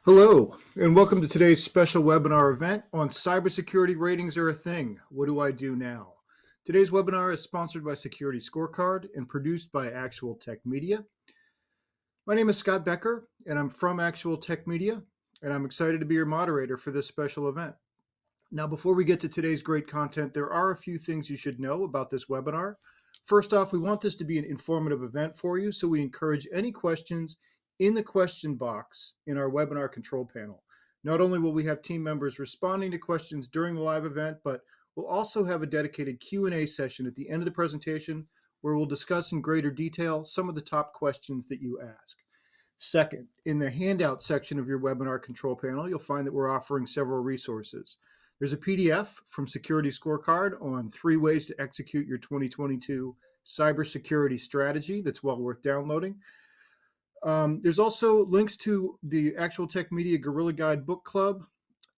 Hello, and welcome to today's special webinar event on cybersecurity ratings are a thing. What do I do now? Today's webinar is sponsored by SecurityScorecard and produced by Actual Tech Media. My name is Scott Becker, and I'm from Actual Tech Media, and I'm excited to be your moderator for this special event. Now, before we get to today's great content, there are a few things you should know about this webinar. First off, we want this to be an informative event for you, so we encourage any questions in the question box in our webinar control panel. Not only will we have team members responding to questions during the live event, but we'll also have a dedicated Q&A session at the end of the presentation where we'll discuss in greater detail some of the top questions that you ask. Second, in the handout section of your webinar control panel, you'll find that we're offering several resources. There's a PDF from SecurityScorecard on 3 ways to execute your 2022 cybersecurity strategy that's well worth downloading. There's also links to the Actual Tech Media Guerrilla Guide Book Club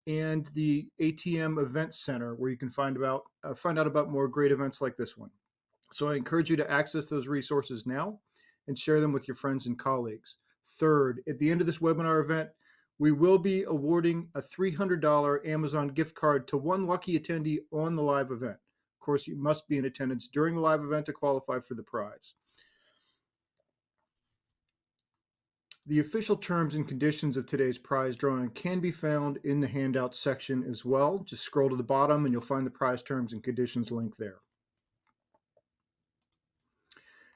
and the ATM Event Center, where you can find out about more great events like this one. So I encourage you to access those resources now and share them with your friends and colleagues. Third, at the end of this webinar event, we will be awarding a $300 Amazon gift card to one lucky attendee on the live event. Of course, you must be in attendance during the live event to qualify for the prize. The official terms and conditions of today's prize drawing can be found in the handout section as well. Just scroll to the bottom and you'll find the prize terms and conditions link there.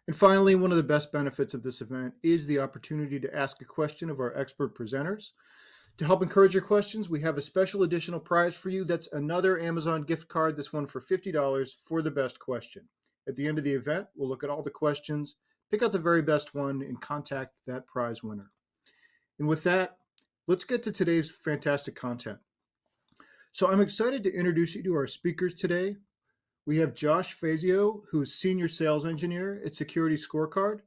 And finally, one of the best benefits of this event is the opportunity to ask a question of our expert presenters. To help encourage your questions, we have a special additional prize for you. That's another Amazon gift card, this one for $50 for the best question. At the end of the event, we'll look at all the questions, pick out the very best one, and contact that prize winner. And with that, let's get to today's fantastic content. So I'm excited to introduce you to our speakers today. We have Josh Fazio, who's Senior Sales Engineer at SecurityScorecard.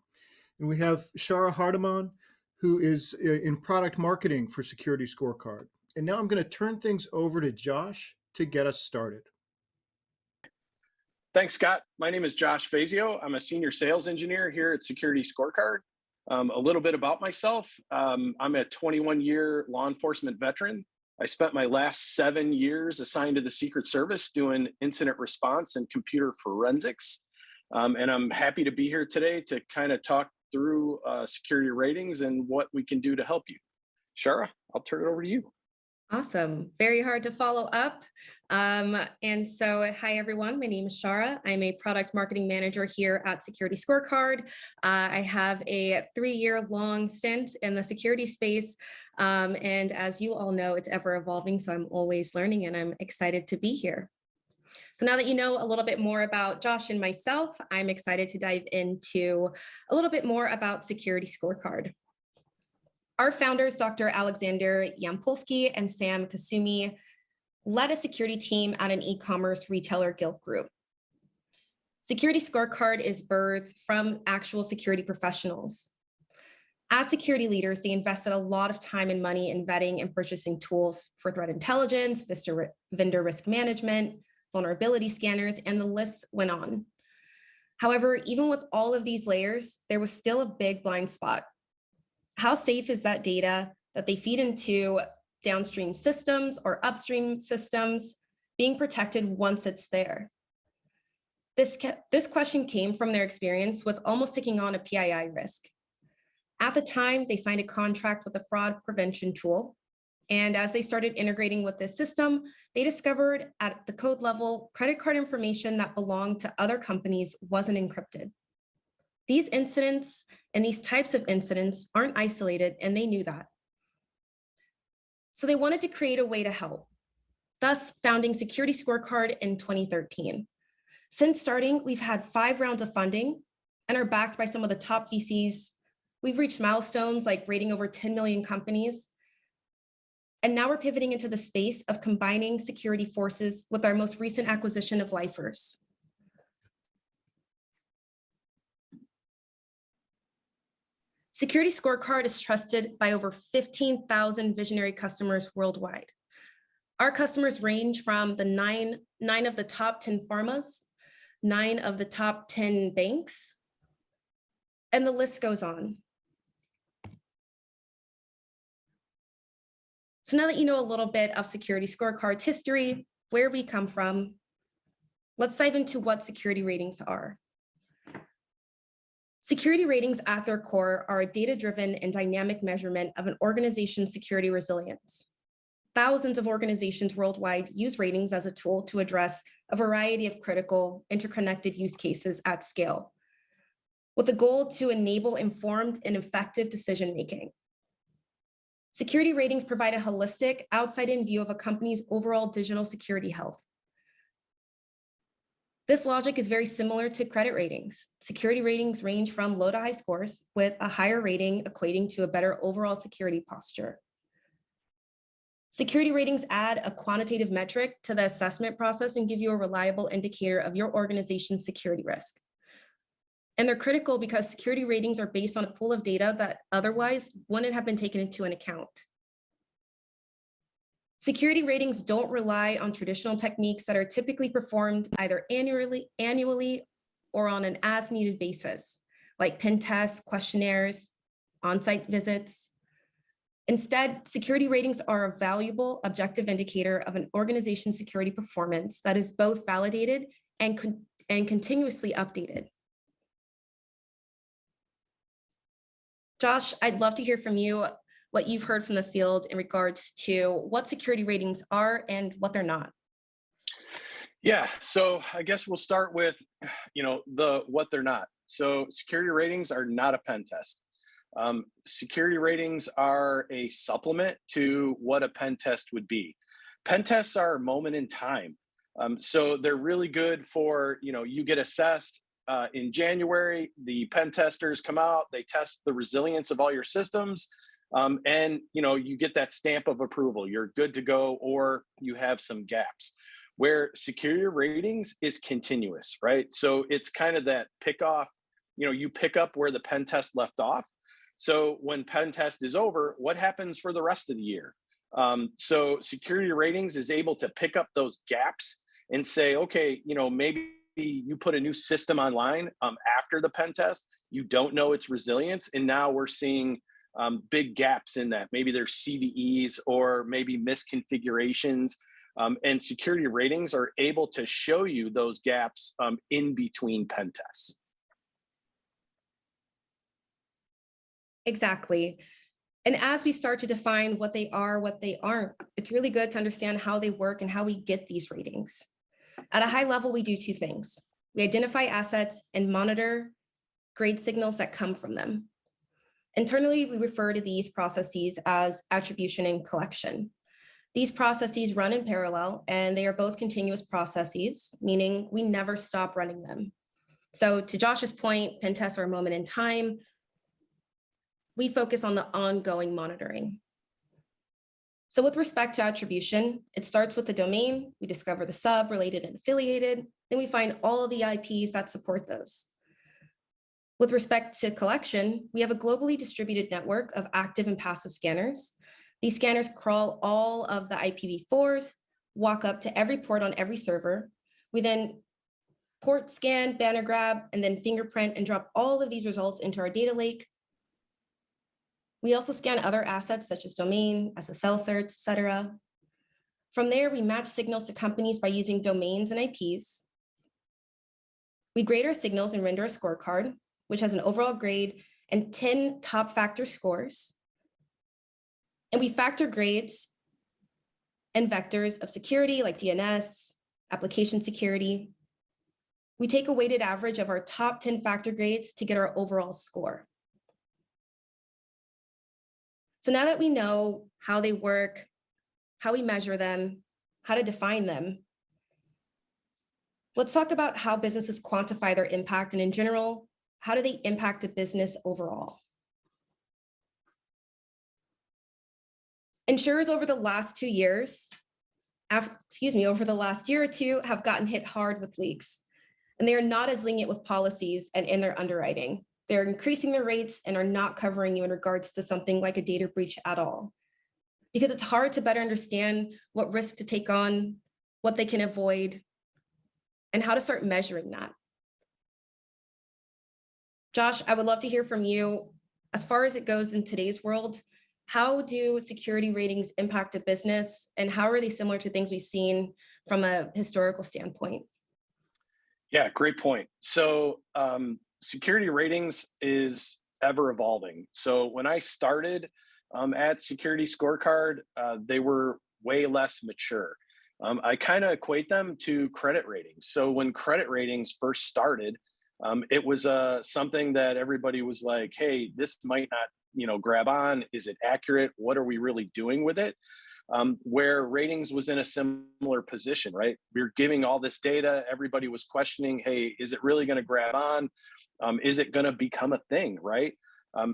And we have Shara Hardiman, who is in Product Marketing for SecurityScorecard. And now I'm going to turn things over to Josh to get us started. Thanks, Scott. My name is Josh Fazio. I'm a Senior Sales Engineer here at SecurityScorecard. A little bit about myself. I'm a 21-year law enforcement veteran. I spent my last 7 years assigned to the Secret Service doing incident response and computer forensics. And I'm happy to be here today to kind of talk through security ratings and what we can do to help you. Shara, I'll turn it over to you. Awesome. Very hard to follow up. And so, hi, everyone. My name is Shara. I'm a product marketing manager here at SecurityScorecard. I have a 3-year-long stint in the security space. And as you all know, it's ever evolving. So I'm always learning and I'm excited to be here. So now that you know a little bit more about Josh and myself, I'm excited to dive into a little bit more about SecurityScorecard. Our founders, Dr. Alexander Yampolsky and Sam Kasumi, led a security team at an e-commerce retailer guild group. SecurityScorecard is birthed from actual security professionals. As security leaders, they invested a lot of time and money in vetting and purchasing tools for threat intelligence, vendor risk management, vulnerability scanners, and the list went on. However, even with all of these layers, there was still a big blind spot. How safe is that data that they feed into downstream systems or upstream systems being protected once it's there? This question came from their experience with almost taking on a PII risk. At the time, they signed a contract with a fraud prevention tool. And as they started integrating with this system, they discovered at the code level, credit card information that belonged to other companies wasn't encrypted. These incidents and these types of incidents aren't isolated, and they knew that. So they wanted to create a way to help, thus founding SecurityScorecard in 2013. Since starting, we've had 5 rounds of funding and are backed by some of the top VCs. We've reached milestones like rating over 10 million companies. And now we're pivoting into the space of combining security forces with our most recent acquisition of Lifers. SecurityScorecard is trusted by over 15,000 visionary customers worldwide. Our customers range from the nine of the top 10 pharmas, 9 of the top 10 banks, and the list goes on. So now that you know a little bit of Security Scorecard's history, where we come from, let's dive into what security ratings are. Security ratings at their core are a data-driven and dynamic measurement of an organization's security resilience. Thousands of organizations worldwide use ratings as a tool to address a variety of critical, interconnected use cases at scale, with the goal to enable informed and effective decision-making. Security ratings provide a holistic, outside-in view of a company's overall digital security health. This logic is very similar to credit ratings. Security ratings range from low to high scores, with a higher rating equating to a better overall security posture. Security ratings add a quantitative metric to the assessment process and give you a reliable indicator of your organization's security risk. And they're critical because security ratings are based on a pool of data that otherwise wouldn't have been taken into an account. Security ratings don't rely on traditional techniques that are typically performed either annually or on an as-needed basis, like pen tests, questionnaires, on-site visits. Instead, security ratings are a valuable objective indicator of an organization's security performance that is both validated and continuously updated. Josh, I'd love to hear from you what you've heard from the field in regards to what security ratings are and what they're not. Yeah, so I guess we'll start with, what they're not. So security ratings are not a pen test. Security ratings are a supplement to what a pen test would be. Pen tests are a moment in time. So they're really good for, you get assessed in January, the pen testers come out, they test the resilience of all your systems, and you get that stamp of approval. You're good to go, or you have some gaps. Where security ratings is continuous, right? So it's kind of that pick off, you pick up where the pen test left off. So when pen test is over, what happens for the rest of the year? So security ratings is able to pick up those gaps and say, okay, maybe you put a new system online after the pen test, you don't know its resilience, and now we're seeing big gaps in that. Maybe there's CVEs or maybe misconfigurations, and security ratings are able to show you those gaps in between pen tests. Exactly. And as we start to define what they are, what they aren't, it's really good to understand how they work and how we get these ratings. At a high level, we do two things. We identify assets and monitor grade signals that come from them. Internally, we refer to these processes as attribution and collection. These processes run in parallel, and they are both continuous processes, meaning we never stop running them. So to Josh's point, pen tests are a moment in time. We focus on the ongoing monitoring. So with respect to attribution, it starts with the domain. We discover the sub, related, and affiliated. Then we find all of the IPs that support those. With respect to collection, we have a globally distributed network of active and passive scanners. These scanners crawl all of the IPv4s, walk up to every port on every server. We then port scan, banner grab, and then fingerprint and drop all of these results into our data lake. We also scan other assets such as domain, SSL certs, et cetera. From there, we match signals to companies by using domains and IPs. We grade our signals and render a scorecard, which has an overall grade and 10 top factor scores. And we factor grades and vectors of security like DNS, application security. We take a weighted average of our top 10 factor grades to get our overall score. So now that we know how they work, how we measure them, how to define them, let's talk about how businesses quantify their impact, and in general, how do they impact a business overall? Insurers over the last 2 years, over the last year or two, have gotten hit hard with leaks, and they are not as lenient with policies and in their underwriting. They're increasing their rates and are not covering you in regards to something like a data breach at all, because it's hard to better understand what risk to take on, what they can avoid, and how to start measuring that. Josh, I would love to hear from you. As far as it goes in today's world, how do security ratings impact a business, and how are they similar to things we've seen from a historical standpoint? Yeah, great point. So security ratings is ever evolving. So when I started at Security Scorecard, they were way less mature. I kind of equate them to credit ratings. So when credit ratings first started, it was something that everybody was like, "Hey, this might not, grab on. Is it accurate? What are we really doing with it?" Where ratings was in a similar position, right? We were giving all this data. Everybody was questioning, "Hey, is it really going to grab on? Is it going to become a thing?" Right?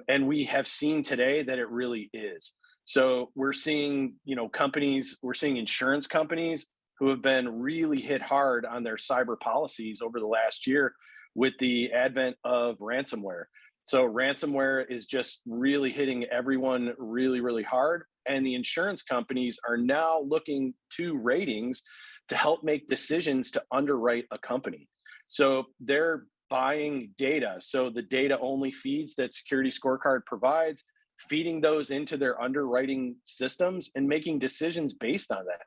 And we have seen today that it really is. So we're seeing, we're seeing insurance companies who have been really hit hard on their cyber policies over the last year with the advent of ransomware. So ransomware is just really hitting everyone really, really hard. And the insurance companies are now looking to ratings to help make decisions to underwrite a company. So they're buying data. So the data only feeds that Security Scorecard provides, feeding those into their underwriting systems and making decisions based on that.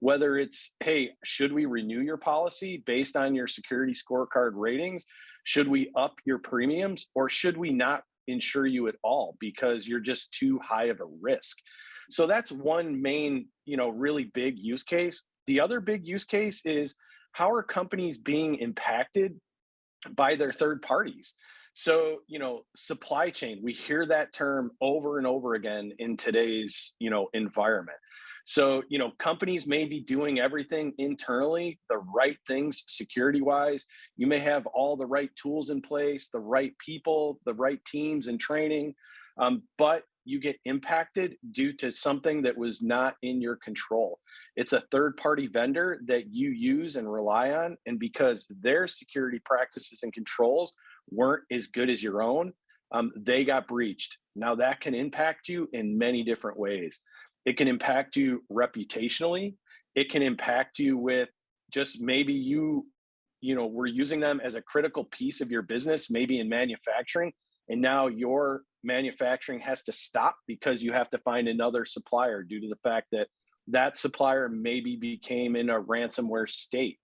Whether it's, hey, should we renew your policy based on your Security Scorecard ratings? Should we up your premiums, or should we not insure you at all because you're just too high of a risk? So that's one main, really big use case. The other big use case is, how are companies being impacted by their third parties? So, supply chain, we hear that term over and over again in today's, environment. So, companies may be doing everything internally, the right things security wise. You may have all the right tools in place, the right people, the right teams and training, but you get impacted due to something that was not in your control. It's a third-party vendor that you use and rely on, and because their security practices and controls weren't as good as your own, they got breached. Now that can impact you in many different ways. It can impact you reputationally. It can impact you with just maybe were using them as a critical piece of your business, maybe in manufacturing, and now your manufacturing has to stop because you have to find another supplier due to the fact that that supplier maybe became in a ransomware state,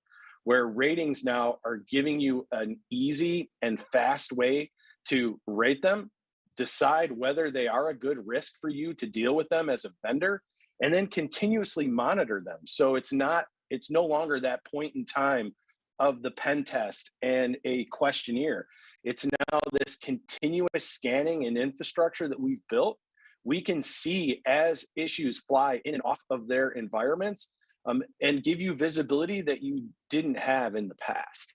where ratings now are giving you an easy and fast way to rate them, decide whether they are a good risk for you to deal with them as a vendor, and then continuously monitor them. So it's no longer that point in time of the pen test and a questionnaire. It's now this continuous scanning and infrastructure that we've built. We can see as issues fly in and off of their environments, and give you visibility that you didn't have in the past.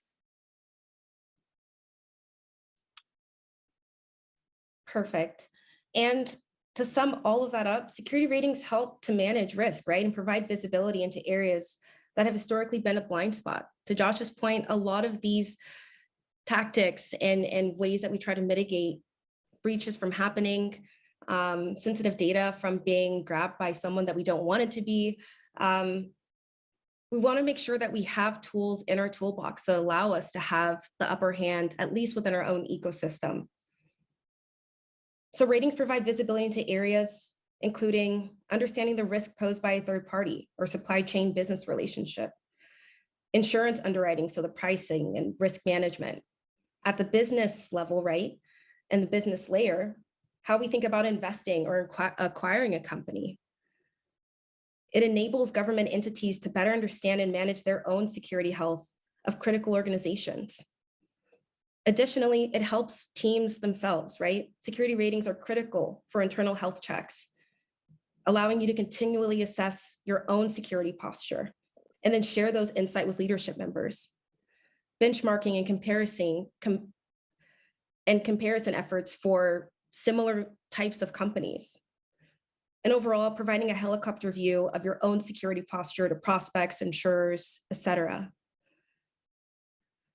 Perfect. And to sum all of that up, security ratings help to manage risk, right? And provide visibility into areas that have historically been a blind spot. To Josh's point, a lot of these tactics and ways that we try to mitigate breaches from happening, sensitive data from being grabbed by someone that we don't want it to be. We want to make sure that we have tools in our toolbox to allow us to have the upper hand, at least within our own ecosystem. So ratings provide visibility into areas, including understanding the risk posed by a third party or supply chain business relationship, insurance underwriting, so the pricing and risk management. At the business level, right, and the business layer, how we think about investing or acquiring a company. It enables government entities to better understand and manage their own security health of critical organizations. Additionally, it helps teams themselves, right? Security ratings are critical for internal health checks, allowing you to continually assess your own security posture and then share those insights with leadership members. Benchmarking and comparison efforts for similar types of companies. And overall, providing a helicopter view of your own security posture to prospects, insurers, et cetera.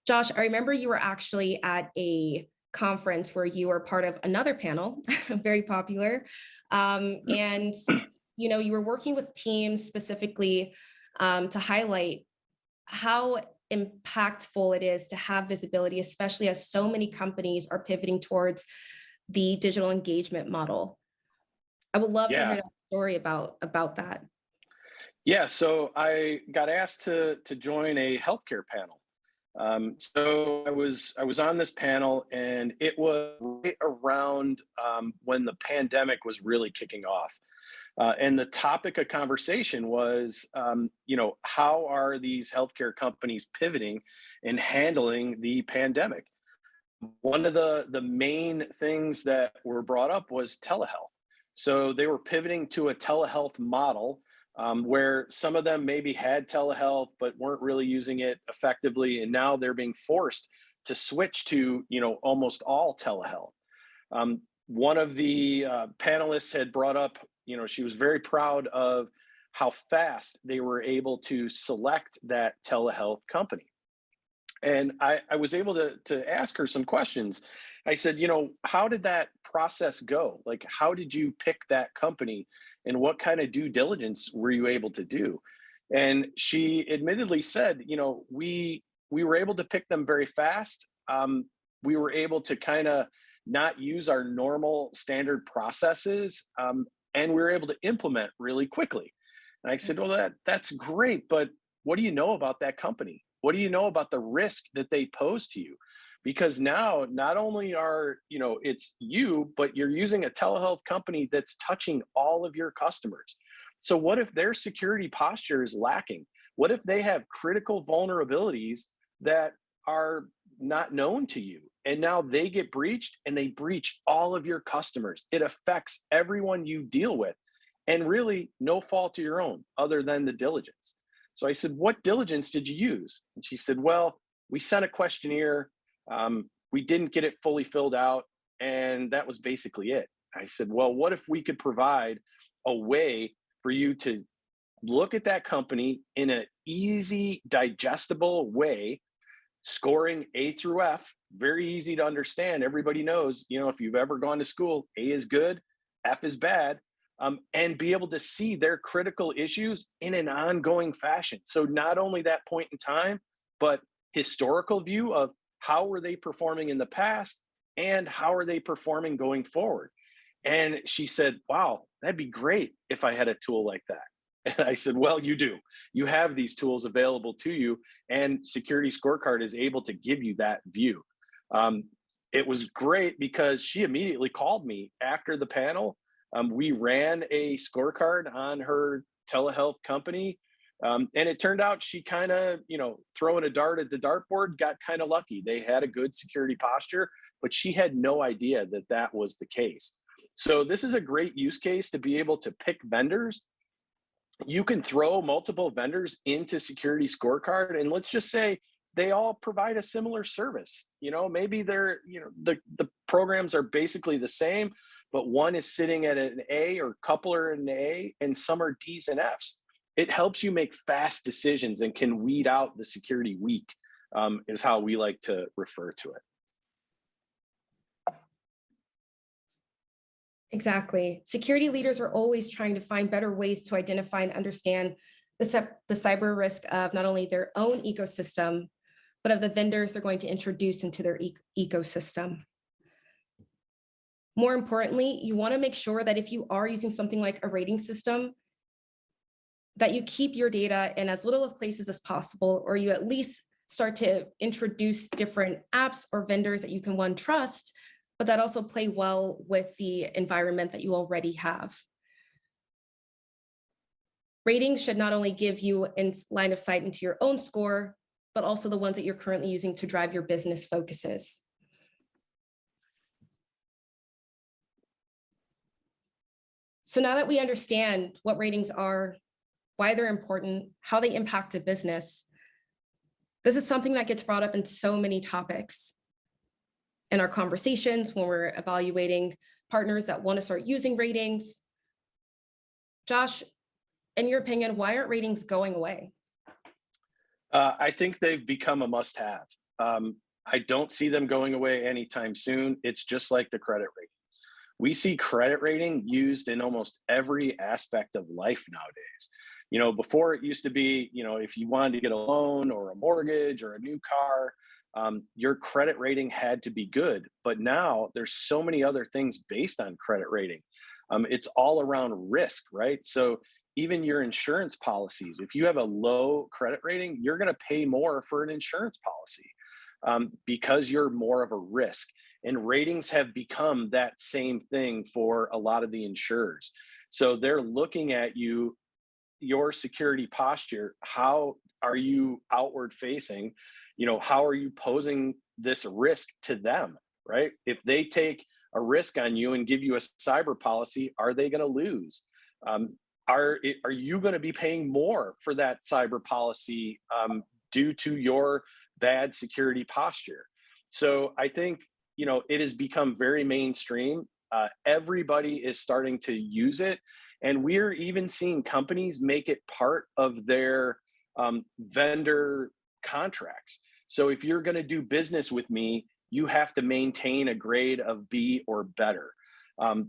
Josh, I remember you were actually at a conference where you were part of another panel, very popular. And you were working with teams specifically to highlight how impactful it is to have visibility, especially as so many companies are pivoting towards the digital engagement model. I would love to Yeah. hear that story about that. Yeah. So I got asked to join a healthcare panel. So I was on this panel, and it was right around when the pandemic was really kicking off. And the topic of conversation was, how are these healthcare companies pivoting and handling the pandemic? One of the main things that were brought up was telehealth. So they were pivoting to a telehealth model, where some of them maybe had telehealth but weren't really using it effectively, and now they're being forced to switch to almost all telehealth. One of the panelists had brought up, she was very proud of how fast they were able to select that telehealth company. And I was able to ask her some questions. I said, how did that process go? Like, how did you pick that company, and what kind of due diligence were you able to do? And she admittedly said, we were able to pick them very fast. We were able to kind of not use our normal standard processes, and we were able to implement really quickly. And I said, well, that's great, but what do you know about that company? What do you know about the risk that they pose to you? Because now not only are, it's you, but you're using a telehealth company that's touching all of your customers. So what if their security posture is lacking? What if they have critical vulnerabilities that are not known to you? And now they get breached, and they breach all of your customers. It affects everyone you deal with, and really no fault of your own other than the diligence. So I said, what diligence did you use? And she said, well, we sent a questionnaire. We didn't get it fully filled out, and that was basically it. I said, well, what if we could provide a way for you to look at that company in an easy, digestible way, scoring A through F, very easy to understand. Everybody knows, if you've ever gone to school, A is good, F is bad, and be able to see their critical issues in an ongoing fashion. So not only that point in time, but historical view of how were they performing in the past and how are they performing going forward. And she said, wow, that'd be great if I had a tool like that. And I said, well, you do. You have these tools available to you, and Security Scorecard is able to give you that view. It was great because she immediately called me after the panel. We ran a scorecard on her telehealth company. And it turned out she kind of, throwing a dart at the dartboard, got kind of lucky. They had a good security posture, but she had no idea that that was the case. So this is a great use case to be able to pick vendors. You can throw multiple vendors into Security Scorecard, and let's just say they all provide a similar service. Maybe they're, the programs are basically the same, but one is sitting at an A, or a couple are an A, and some are D's and F's. It helps you make fast decisions and can weed out the security weak, is how we like to refer to it. Exactly. Security leaders are always trying to find better ways to identify and understand the cyber risk of not only their own ecosystem, but of the vendors they're going to introduce into their ecosystem. More importantly, you want to make sure that if you are using something like a rating system, that you keep your data in as little of places as possible, or you at least start to introduce different apps or vendors that you can, one, trust, but that also play well with the environment that you already have. Ratings should not only give you in line of sight into your own score, but also the ones that you're currently using to drive your business focuses. So now that we understand what ratings are, why they're important, how they impact a business, this is something that gets brought up in so many topics in our conversations when we're evaluating partners that want to start using ratings. Josh, in your opinion, why aren't ratings going away? I think they've become a must-have. I don't see them going away anytime soon. It's just like the credit rating. We see credit rating used in almost every aspect of life nowadays. Before it used to be, if you wanted to get a loan or a mortgage or a new car, your credit rating had to be good. But now there's so many other things based on credit rating. It's all around risk, right? So even your insurance policies, if you have a low credit rating, you're going to pay more for an insurance policy because you're more of a risk. And ratings have become that same thing for a lot of the insurers. So they're looking at you, your security posture. How are you outward facing? How are you posing this risk to them, right? If they take a risk on you and give you a cyber policy, are they going to lose? Are you going to be paying more for that cyber policy due to your bad security posture? So I think it has become very mainstream. Everybody is starting to use it, and we're even seeing companies make it part of their vendor contracts. So if you're going to do business with me, you have to maintain a grade of B or better.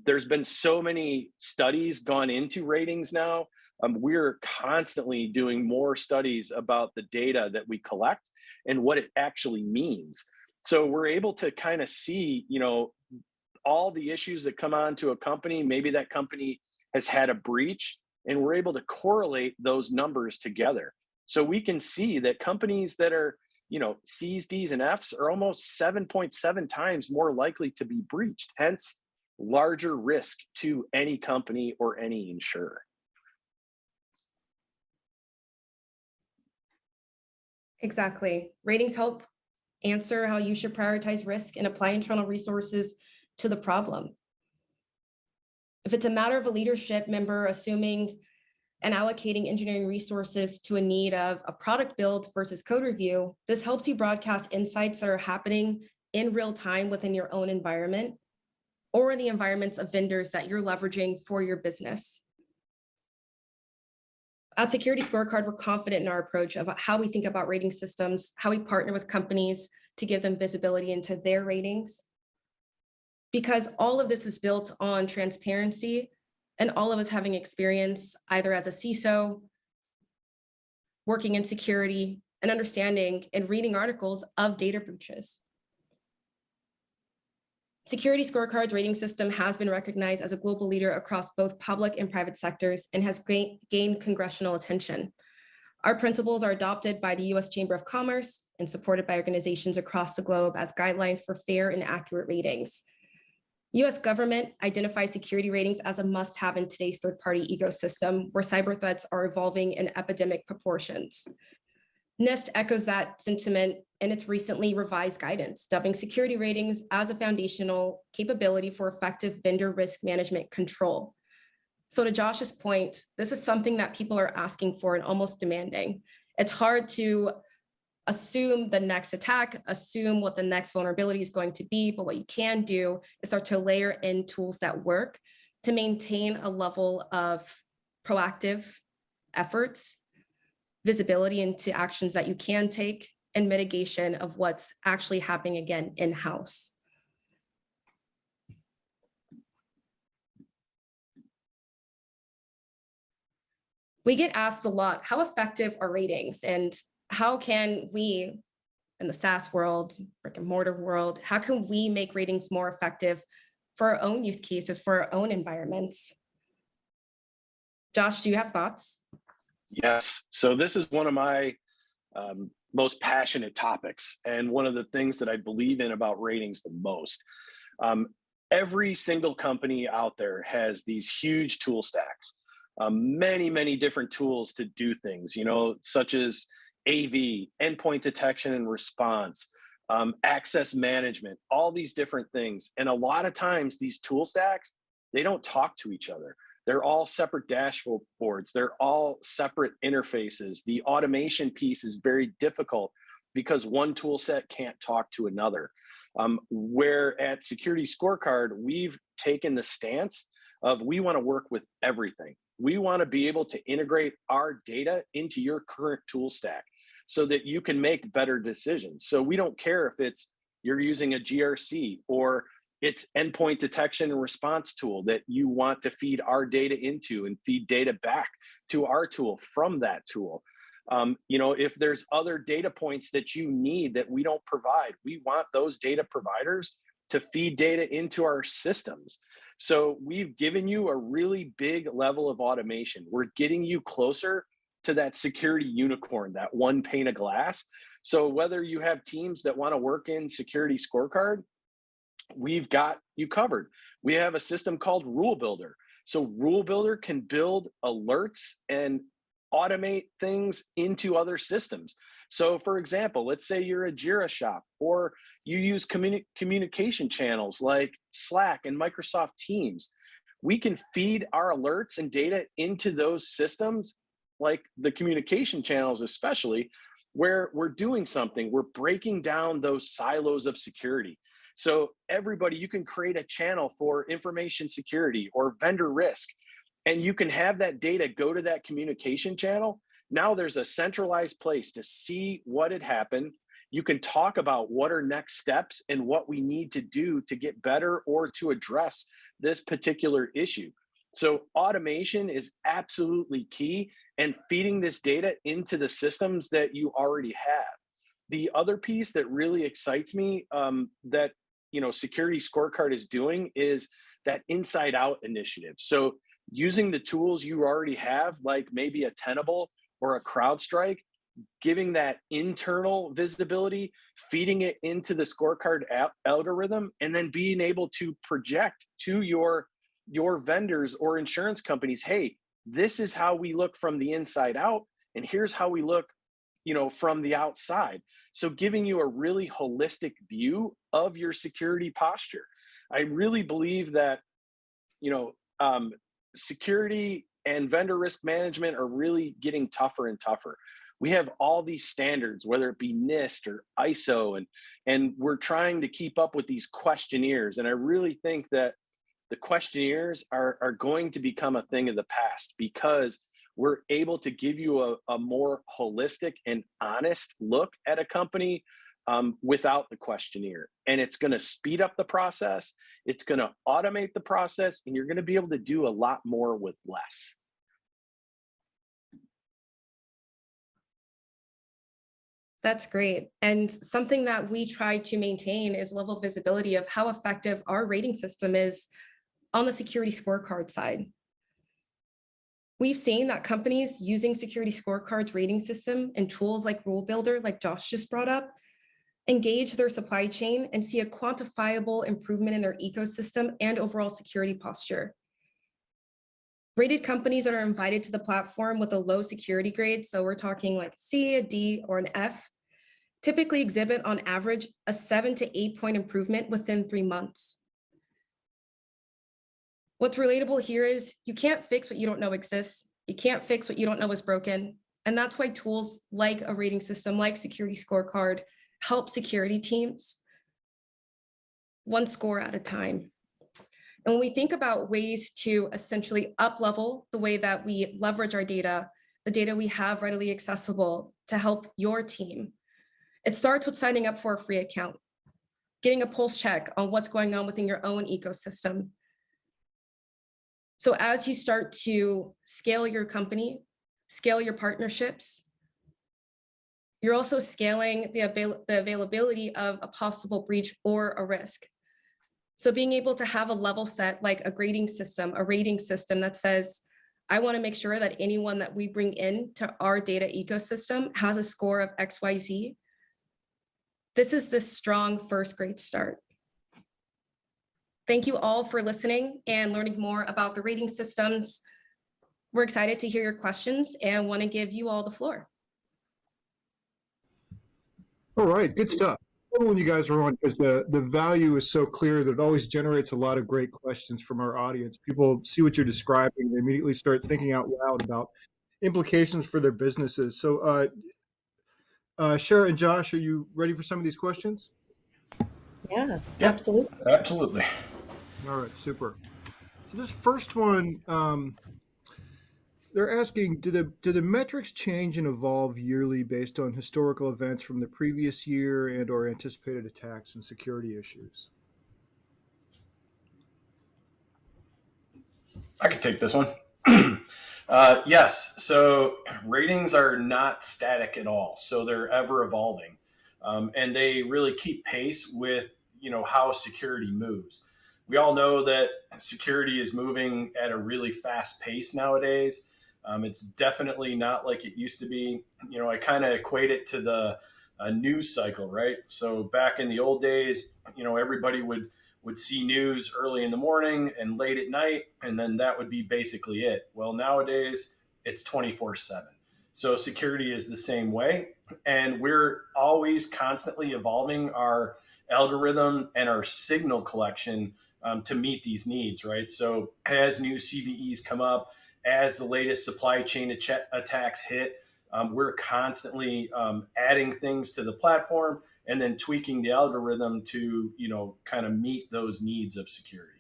There's been so many studies gone into ratings now. We're constantly doing more studies about the data that we collect and what it actually means. So we're able to kind of see, all the issues that come on to a company. Maybe that company has had a breach, and we're able to correlate those numbers together. So we can see that companies that are, C's, D's, and F's are almost 7.7 times more likely to be breached, hence larger risk to any company or any insurer. Exactly. Ratings help answer how you should prioritize risk and apply internal resources to the problem. If it's a matter of a leadership member assuming and allocating engineering resources to a need of a product build versus code review, this helps you broadcast insights that are happening in real time within your own environment or in the environments of vendors that you're leveraging for your business. At SecurityScorecard, we're confident in our approach of how we think about rating systems, how we partner with companies to give them visibility into their ratings, because all of this is built on transparency and all of us having experience either as a CISO, working in security, and understanding and reading articles of data breaches. SecurityScorecard's rating system has been recognized as a global leader across both public and private sectors and has gained congressional attention. Our principles are adopted by the US Chamber of Commerce and supported by organizations across the globe as guidelines for fair and accurate ratings. US government identifies security ratings as a must-have in today's third-party ecosystem where cyber threats are evolving in epidemic proportions. NIST echoes that sentiment in its recently revised guidance, dubbing security ratings as a foundational capability for effective vendor risk management control. So to Josh's point, this is something that people are asking for and almost demanding. It's hard to assume the next attack, assume what the next vulnerability is going to be, but what you can do is start to layer in tools that work to maintain a level of proactive efforts, visibility into actions that you can take, and mitigation of what's actually happening again in-house. We get asked a lot, how effective are ratings and how can we, in the SaaS world, brick and mortar world, how can we make ratings more effective for our own use cases, for our own environments? Josh, do you have thoughts? Yes. So this is one of my most passionate topics, and one of the things that I believe in about ratings the most. Every single company out there has these huge tool stacks, many different tools to do things, such as AV, endpoint detection and response, access management, all these different things. And a lot of times these tool stacks, they don't talk to each other. They're all separate dashboards. They're all separate interfaces. The automation piece is very difficult because one tool set can't talk to another. Where at SecurityScorecard, we've taken the stance of we want to work with everything. We want to be able to integrate our data into your current tool stack so that you can make better decisions. So we don't care if you're using a GRC or it's endpoint detection and response tool that you want to feed our data into and feed data back to our tool from that tool. If there's other data points that you need that we don't provide, we want those data providers to feed data into our systems. So we've given you a really big level of automation. We're getting you closer to that security unicorn, that one pane of glass. So whether you have teams that want to work in SecurityScorecard, we've got you covered. We have a system called Rule Builder. So Rule Builder can build alerts and automate things into other systems. So for example, let's say you're a Jira shop, or you use communication channels like Slack and Microsoft Teams. We can feed our alerts and data into those systems, like the communication channels especially, where we're doing something, we're breaking down those silos of security. So everybody, you can create a channel for information security or vendor risk, and you can have that data go to that communication channel. Now there's a centralized place to see what had happened. You can talk about what are next steps and what we need to do to get better or to address this particular issue. So automation is absolutely key, and feeding this data into the systems that you already have. The other piece that really excites me, that SecurityScorecard is doing, is that inside out initiative. So using the tools you already have, like maybe a Tenable or a CrowdStrike, giving that internal visibility, feeding it into the scorecard algorithm, and then being able to project to your vendors or insurance companies, hey, this is how we look from the inside out, and here's how we look, from the outside. So giving you a really holistic view of your security posture. I really believe that, security and vendor risk management are really getting tougher and tougher. We have all these standards, whether it be NIST or ISO, and we're trying to keep up with these questionnaires. And I really think that the questionnaires are going to become a thing of the past, because we're able to give you a more holistic and honest look at a company without the questionnaire. And it's going to speed up the process. It's going to automate the process, and you're going to be able to do a lot more with less. That's great. And something that we try to maintain is level of visibility of how effective our rating system is on the security scorecard side. We've seen that companies using SecurityScorecard's rating system and tools like Rule Builder, like Josh just brought up, engage their supply chain and see a quantifiable improvement in their ecosystem and overall security posture. Rated companies that are invited to the platform with a low security grade, so we're talking like C, a D, or an F, typically exhibit on average a 7 to 8 point improvement within 3 months. What's relatable here is you can't fix what you don't know exists. You can't fix what you don't know is broken. And that's why tools like a rating system, like SecurityScorecard, help security teams one score at a time. And when we think about ways to essentially up-level the way that we leverage our data, the data we have readily accessible to help your team, it starts with signing up for a free account, getting a pulse check on what's going on within your own ecosystem. So as you start to scale your company, scale your partnerships, you're also scaling the availability of a possible breach or a risk. So being able to have a level set, like a grading system, a rating system that says, I want to make sure that anyone that we bring into our data ecosystem has a score of XYZ. This is the strong first great start. Thank you all for listening and learning more about the rating systems. We're excited to hear your questions and want to give you all the floor. All right, good stuff. I love when you guys are on, because the value is so clear that it always generates a lot of great questions from our audience. People see what you're describing, they immediately start thinking out loud about implications for their businesses. So Shara and Josh, are you ready for some of these questions? Yeah, Yep. absolutely. Absolutely. All right, super. So this first one, they're asking, do the metrics change and evolve yearly based on historical events from the previous year and or anticipated attacks and security issues? I could take this one. Yes. So ratings are not static at all. So they're ever evolving. And they really keep pace with how security moves. We all know that security is moving at a really fast pace nowadays. It's definitely not like it used to be. I kind of equate it to the news cycle, right? So back in the old days, everybody would see news early in the morning and late at night, and then that would be basically it. Well, nowadays it's 24/7. So security is the same way, and we're always constantly evolving our algorithm and our signal collection to meet these needs, right? So as new CVEs come up, as the latest supply chain attacks hit, we're constantly adding things to the platform and then tweaking the algorithm to, kind of meet those needs of security.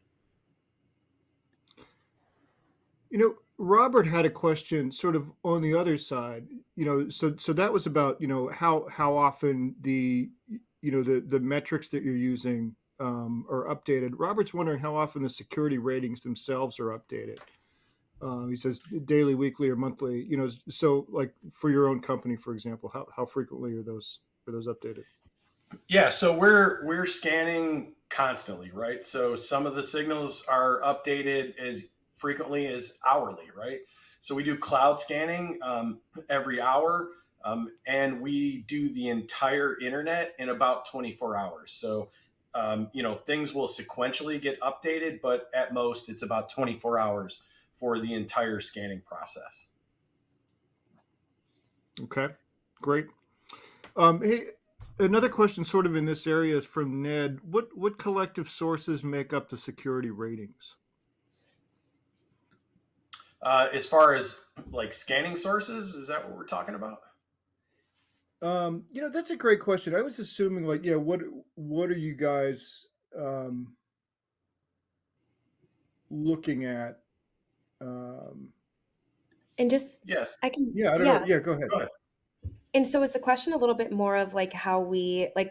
Robert had a question sort of on the other side. So that was about how often the metrics that you're using are updated. Robert's wondering how often the security ratings themselves are updated. He says daily, weekly, or monthly. So like for your own company, for example, how frequently are those updated? Yeah, so we're scanning constantly, right? So some of the signals are updated as frequently as hourly, right? So we do cloud scanning every hour, and we do the entire internet in about 24 hours. So things will sequentially get updated, but at most it's about 24 hours for the entire scanning process. Okay, great. Hey, another question sort of in this area is from Ned. What collective sources make up the security ratings? As far as like scanning sources, is that what we're talking about? That's a great question. I was assuming like, yeah, what are you guys looking at? And just, Yes. I can, Yeah, I don't know. yeah. Yeah, go ahead. Go ahead. And so is the question a little bit more of like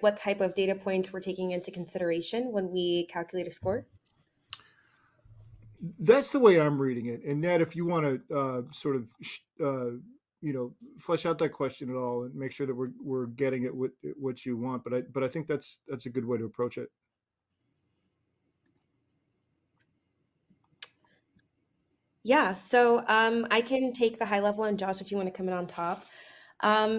what type of data points we're taking into consideration when we calculate a score? That's the way I'm reading it. And Ned, if you want to sort of, flesh out that question at all and make sure that we're getting at what you want, but I think that's a good way to approach it. Yeah, so I can take the high level, and Josh, if you want to come in on top.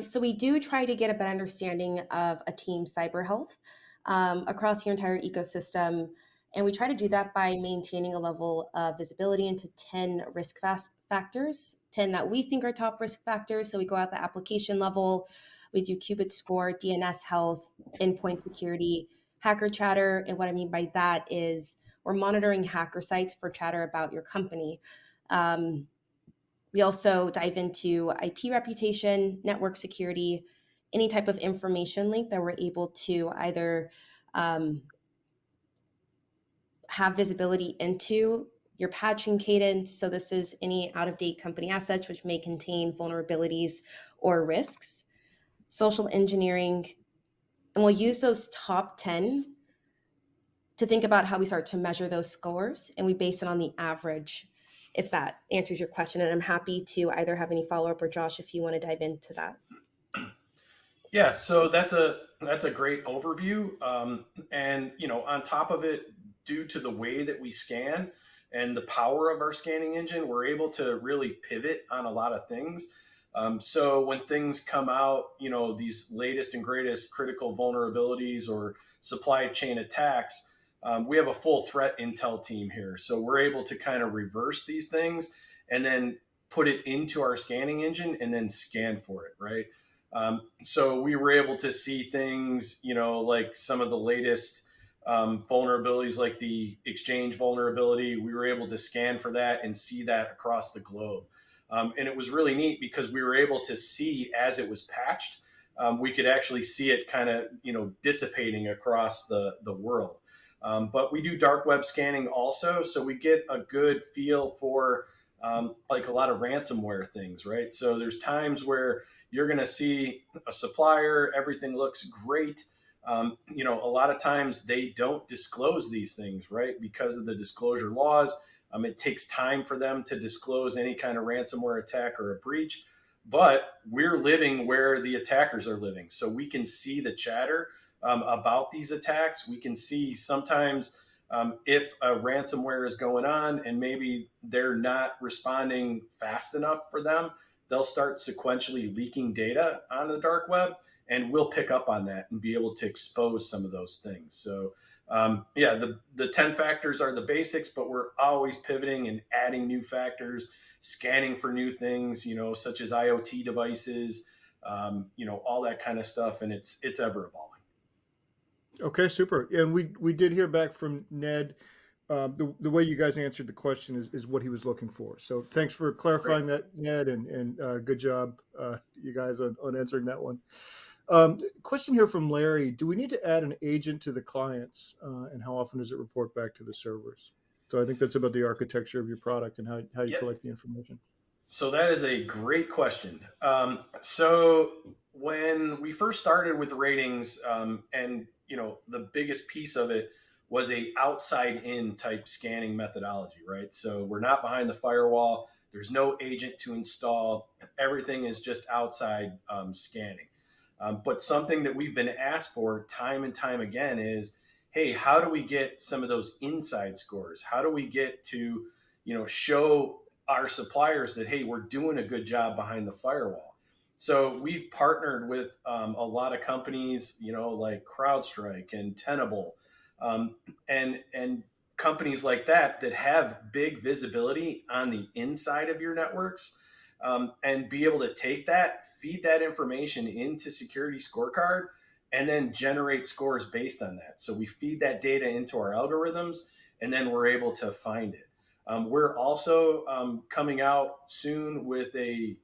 So we do try to get a better understanding of a team's cyber health across your entire ecosystem. And we try to do that by maintaining a level of visibility into 10 factors, 10 that we think are top risk factors. So we go at the application level, we do qubit score, DNS health, endpoint security, hacker chatter. And what I mean by that is we're monitoring hacker sites for chatter about your company. We also dive into IP reputation, network security, any type of information link that we're able to either have visibility into your patching cadence. So this is any out-of-date company assets which may contain vulnerabilities or risks, social engineering, and we'll use those top 10 to think about how we start to measure those scores, and we base it on the average, if that answers your question. And I'm happy to either have any follow-up, or Josh, if you want to dive into that. Yeah, so that's a great overview, and on top of it, due to the way that we scan and the power of our scanning engine, we're able to really pivot on a lot of things. So when things come out, these latest and greatest critical vulnerabilities or supply chain attacks, we have a full threat intel team here. So we're able to kind of reverse these things and then put it into our scanning engine and then scan for it, right? So we were able to see things, like some of the latest vulnerabilities, like the Exchange vulnerability. We were able to scan for that and see that across the globe. And it was really neat because we were able to see as it was patched, we could actually see it kind of, dissipating across the world. But we do dark web scanning also. So we get a good feel for like a lot of ransomware things, right? So there's times where you're going to see a supplier, everything looks great. A lot of times they don't disclose these things, right? Because of the disclosure laws. It takes time for them to disclose any kind of ransomware attack or a breach, but we're living where the attackers are living. So we can see the chatter about these attacks. We can see sometimes if a ransomware is going on and maybe they're not responding fast enough for them, they'll start sequentially leaking data on the dark web, and we'll pick up on that and be able to expose some of those things. So yeah, the 10 factors are the basics, but we're always pivoting and adding new factors, scanning for new things, such as IoT devices, all that kind of stuff. And it's ever evolving. Okay, super. And we did hear back from Ned. The way you guys answered the question is what he was looking for. So thanks for clarifying that, Ned, and good job, you guys, on answering that one. Question here from Larry. Do we need to add an agent to the clients, and how often does it report back to the servers? So I think that's about the architecture of your product and how you collect the information. So that is a great question. So when we first started with ratings, and the biggest piece of it was a outside in type scanning methodology, right? So we're not behind the firewall. There's no agent to install. Everything is just outside scanning. But something that we've been asked for time and time again is, hey, how do we get some of those inside scores? How do we get to, show our suppliers that, hey, we're doing a good job behind the firewall? So we've partnered with a lot of companies, like CrowdStrike and Tenable, and companies like that have big visibility on the inside of your networks, and be able to take that, feed that information into SecurityScorecard, and then generate scores based on that. So we feed that data into our algorithms, and then we're able to find it. We're also coming out soon with a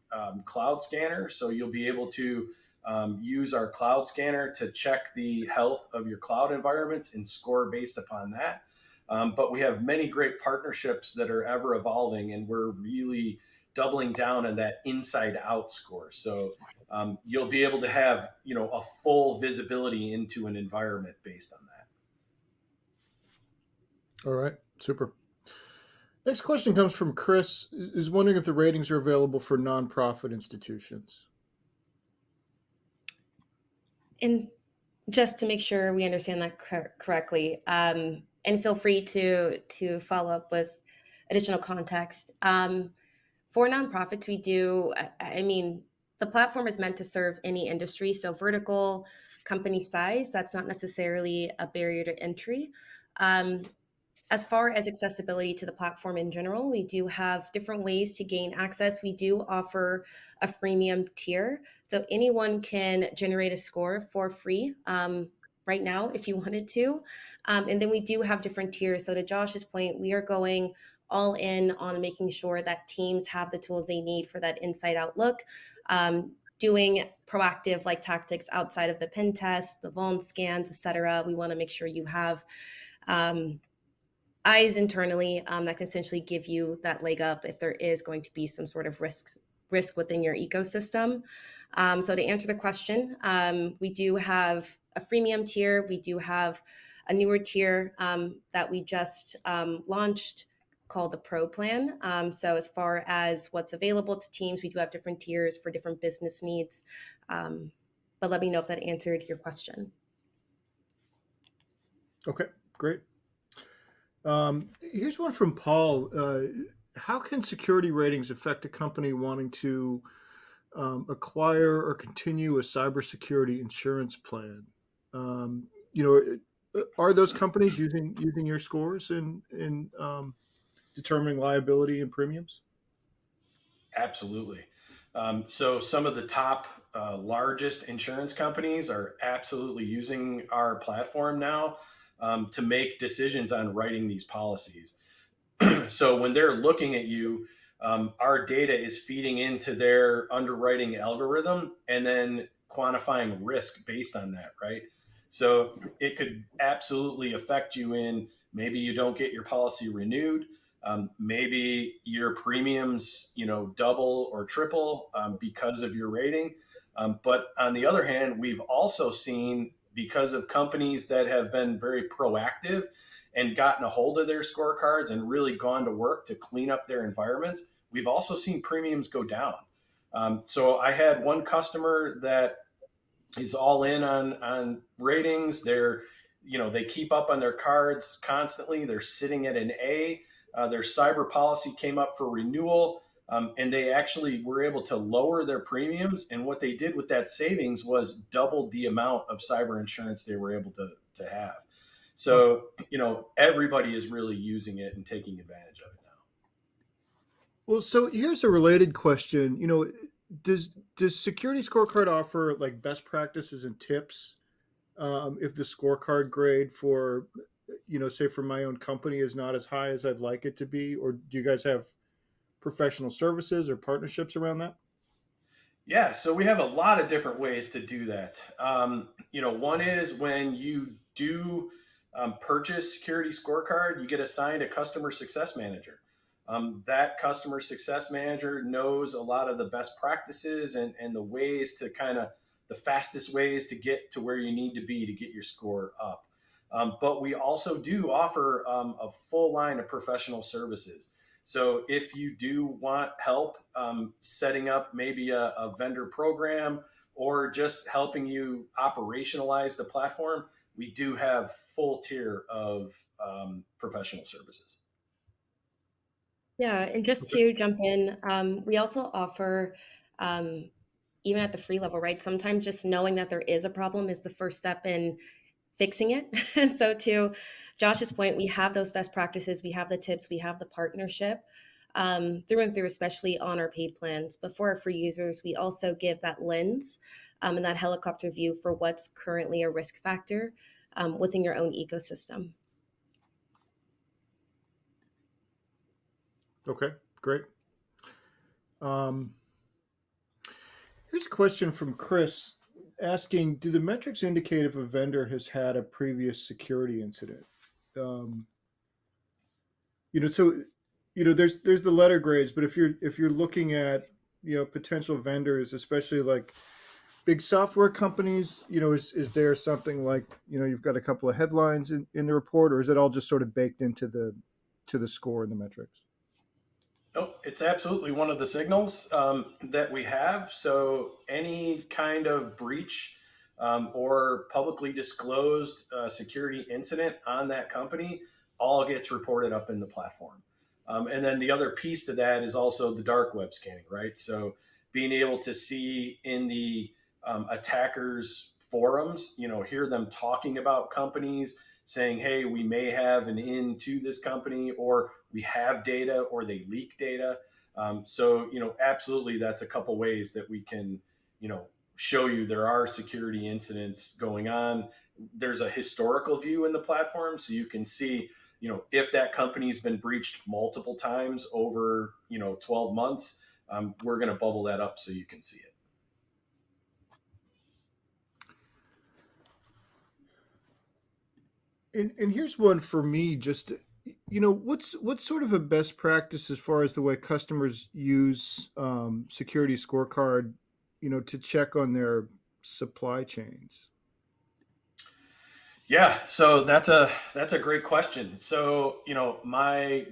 cloud scanner. So you'll be able to use our cloud scanner to check the health of your cloud environments and score based upon that. But we have many great partnerships that are ever evolving, and we're really doubling down on that inside out score. So you'll be able to have, a full visibility into an environment based on that. All right, super. Next question comes from Chris, is wondering if the ratings are available for nonprofit institutions. And just to make sure we understand that correctly, and feel free to follow up with additional context. For nonprofits, we do, the platform is meant to serve any industry. So vertical, company size, that's not necessarily a barrier to entry. As far as accessibility to the platform in general, we do have different ways to gain access. We do offer a freemium tier. So anyone can generate a score for free right now if you wanted to. And then we do have different tiers. So to Josh's point, we are going all in on making sure that teams have the tools they need for that inside out look, doing proactive tactics outside of the pen test, the vuln scans, et cetera. We want to make sure you have eyes internally that can essentially give you that leg up if there is going to be some sort of risk within your ecosystem. So to answer the question, we do have a freemium tier. We do have a newer tier that we just launched called the Pro Plan. So as far as what's available to teams, we do have different tiers for different business needs. But let me know if that answered your question. Okay, great. Here's one from Paul. How can security ratings affect a company wanting to acquire or continue a cybersecurity insurance plan? Are those companies using your scores in determining liability and premiums? Absolutely. So some of the top largest insurance companies are absolutely using our platform now to make decisions on writing these policies. So when they're looking at you, our data is feeding into their underwriting algorithm and then quantifying risk based on that, right? So it could absolutely affect you in maybe you don't get your policy renewed. Maybe your premiums, double or triple because of your rating. But on the other hand, we've also seen, because of companies that have been very proactive and gotten a hold of their scorecards and really gone to work to clean up their environments, we've also seen premiums go down. So I had one customer that is all in on ratings. They're, they keep up on their cards constantly. They're sitting at an A. Their cyber policy came up for renewal, and they actually were able to lower their premiums. And what they did with that savings was doubled the amount of cyber insurance they were able to have. So, everybody is really using it and taking advantage of it now. Well, so here's a related question. Does Security Scorecard offer like best practices and tips if the scorecard grade for, say for my own company is not as high as I'd like it to be? Or do you guys have professional services or partnerships around that? Yeah, so we have a lot of different ways to do that. One is when you do purchase Security Scorecard, you get assigned a customer success manager. That customer success manager knows a lot of the best practices and the ways to the fastest ways to get to where you need to be to get your score up. But we also do offer a full line of professional services. So if you do want help setting up maybe a vendor program or just helping you operationalize the platform, we do have full tier of professional services. Yeah, and just to jump in, we also offer, even at the free level, right? Sometimes just knowing that there is a problem is the first step in fixing it. So to Josh's point, we have those best practices, we have the tips, we have the partnership through and through, especially on our paid plans. But for our free users, we also give that lens and that helicopter view for what's currently a risk factor within your own ecosystem. Okay, great. Here's a question from Chris asking, do the metrics indicate if a vendor has had a previous security incident? There's the letter grades, but if you're looking at, potential vendors, especially like big software companies, is there something like, you've got a couple of headlines in the report, or is it all just sort of baked into the score and the metrics? Oh, it's absolutely one of the signals that we have. So any kind of breach or publicly disclosed security incident on that company all gets reported up in the platform. And then the other piece to that is also the dark web scanning, right? So being able to see in the attackers' forums, hear them talking about companies, saying, hey, we may have an in to this company, or we have data, or they leak data. So, absolutely, that's a couple ways that we can, show you there are security incidents going on. There's a historical view in the platform, so you can see, if that company's been breached multiple times over, 12 months, we're going to bubble that up so you can see it. And here's one for me, just, what's sort of a best practice as far as the way customers use Security Scorecard, to check on their supply chains? Yeah, so that's a great question. So, my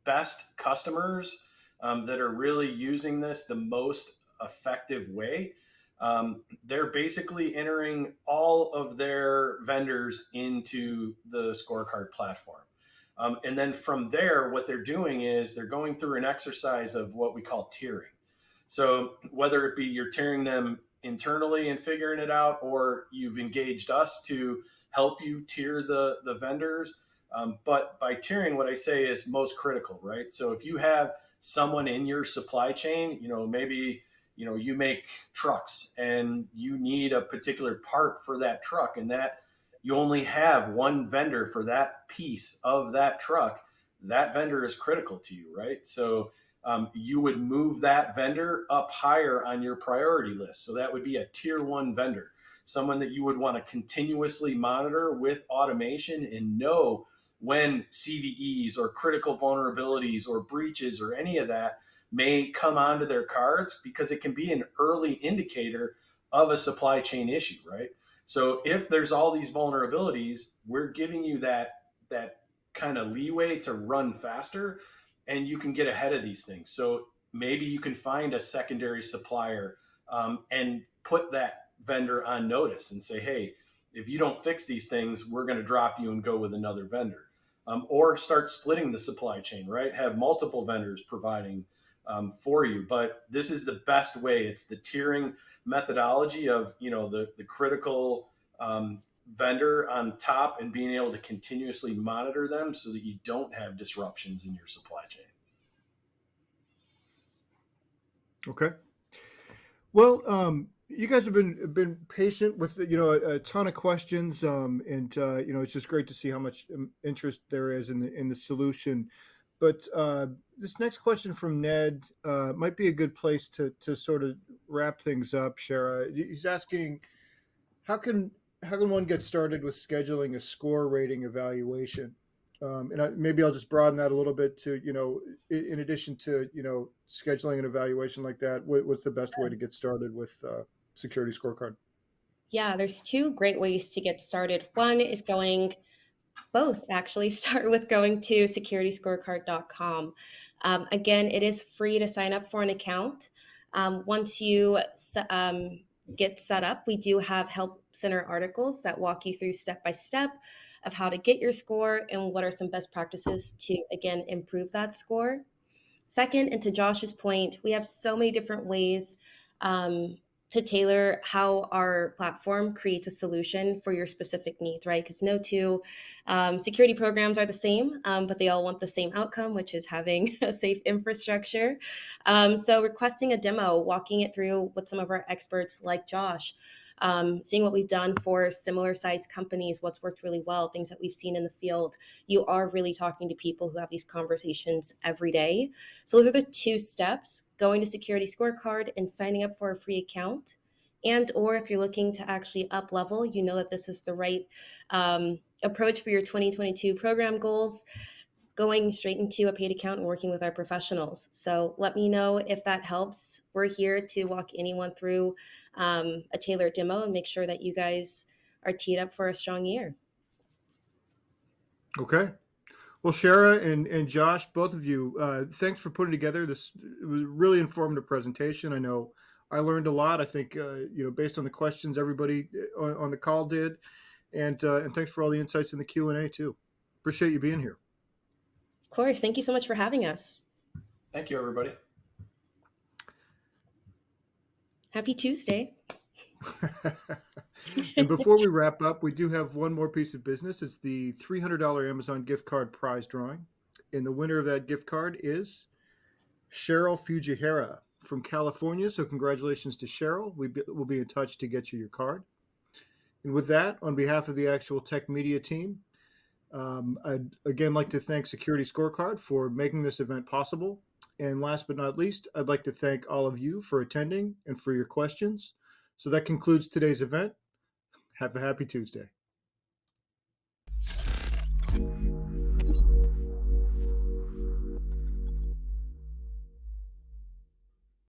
best customers that are really using this the most effective way, they're basically entering all of their vendors into the scorecard platform. And then from there, what they're doing is they're going through an exercise of what we call tiering. So whether it be you're tiering them internally and figuring it out, or you've engaged us to help you tier the vendors. But by tiering, what I say is most critical, right? So if you have someone in your supply chain, maybe, you make trucks and you need a particular part for that truck, and that you only have one vendor for that piece of that truck, that vendor is critical to you, right? So you would move that vendor up higher on your priority list. So that would be a tier 1 vendor, someone that you would want to continuously monitor with automation and know when CVEs or critical vulnerabilities or breaches or any of that may come onto their cards, because it can be an early indicator of a supply chain issue, right? So if there's all these vulnerabilities, we're giving you that kind of leeway to run faster, and you can get ahead of these things. So maybe you can find a secondary supplier and put that vendor on notice and say, hey, if you don't fix these things, we're going to drop you and go with another vendor. Or start splitting the supply chain, right? Have multiple vendors providing for you. But this is the best way. It's the tiering methodology of, the critical vendor on top and being able to continuously monitor them so that you don't have disruptions in your supply chain. Okay. Well, you guys have been patient with a ton of questions, and it's just great to see how much interest there is in the solution. But this next question from Ned might be a good place to sort of wrap things up. Shara, he's asking, how can one get started with scheduling a score rating evaluation? Maybe I'll just broaden that a little bit to, in addition to, scheduling an evaluation like that, what's the best way to get started with SecurityScorecard? Yeah, there's two great ways to get started. One is both actually start with going to securityscorecard.com. Again, it is free to sign up for an account. Once you get set up, we do have help center articles that walk you through step by step of how to get your score and what are some best practices to, again, improve that score. Second, and to Josh's point, we have so many different ways to tailor how our platform creates a solution for your specific needs, right? Because no two security programs are the same, but they all want the same outcome, which is having a safe infrastructure. So requesting a demo, walking it through with some of our experts like Josh, seeing what we've done for similar sized companies, what's worked really well, things that we've seen in the field. You are really talking to people who have these conversations every day. So those are the two steps: going to Security Scorecard and signing up for a free account. And or if you're looking to actually up level, you know that this is the right approach for your 2022 program goals, going straight into a paid account and working with our professionals. So let me know if that helps. We're here to walk anyone through a tailored demo and make sure that you guys are teed up for a strong year. Okay. Well, Shara and Josh, both of you, thanks for putting together this. It was a really informative presentation. I know I learned a lot. I think, based on the questions everybody on the call did. And thanks for all the insights in the Q&A too. Appreciate you being here. Of course. Thank you so much for having us. Thank you, everybody. Happy Tuesday. And before we wrap up, we do have one more piece of business. It's the $300 Amazon gift card prize drawing. And the winner of that gift card is Cheryl Fujihara from California. So congratulations to Cheryl. We'll be in touch to get you your card. And with that, on behalf of the Actual Tech Media team, I'd again like to thank Security Scorecard for making this event possible. And last but not least, I'd like to thank all of you for attending and for your questions. So that concludes today's event. Have a happy Tuesday.